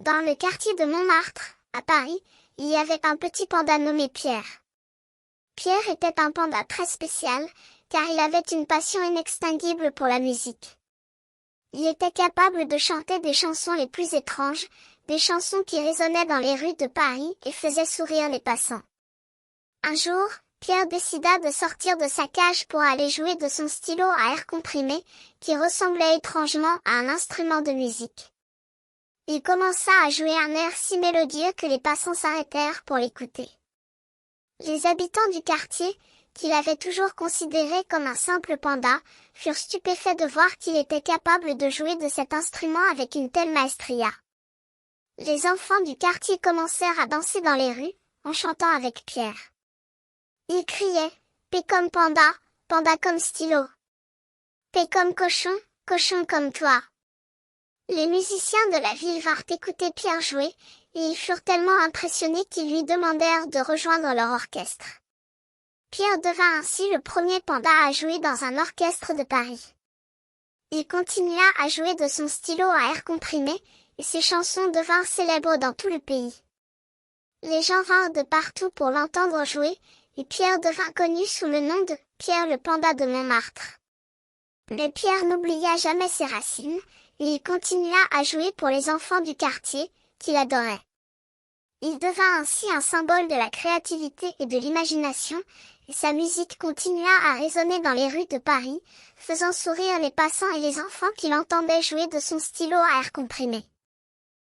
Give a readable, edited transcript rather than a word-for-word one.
Dans le quartier de Montmartre, à Paris, il y avait un petit panda nommé Pierre. Pierre était un panda très spécial, car il avait une passion inextinguible pour la musique. Il était capable de chanter des chansons les plus étranges, des chansons qui résonnaient dans les rues de Paris et faisaient sourire les passants. Un jour, Pierre décida de sortir de sa cage pour aller jouer de son stylo à air comprimé, qui ressemblait étrangement à un instrument de musique. Il commença à jouer un air si mélodieux que les passants s'arrêtèrent pour l'écouter. Les habitants du quartier, qu'il avait toujours considéré comme un simple panda, furent stupéfaits de voir qu'il était capable de jouer de cet instrument avec une telle maestria. Les enfants du quartier commencèrent à danser dans les rues, en chantant avec Pierre. Ils criaient « P comme panda, panda comme stylo. P comme cochon, cochon comme toi. » Les musiciens de la ville vinrent écouter Pierre jouer, et ils furent tellement impressionnés qu'ils lui demandèrent de rejoindre leur orchestre. Pierre devint ainsi le premier panda à jouer dans un orchestre de Paris. Il continua à jouer de son stylo à air comprimé, et ses chansons devinrent célèbres dans tout le pays. Les gens vinrent de partout pour l'entendre jouer, et Pierre devint connu sous le nom de Pierre le panda de Montmartre. Mais Pierre n'oublia jamais ses racines, et il continua à jouer pour les enfants du quartier, qu'il adorait. Il devint ainsi un symbole de la créativité et de l'imagination, et sa musique continua à résonner dans les rues de Paris, faisant sourire les passants et les enfants qui l'entendaient jouer de son stylo à air comprimé.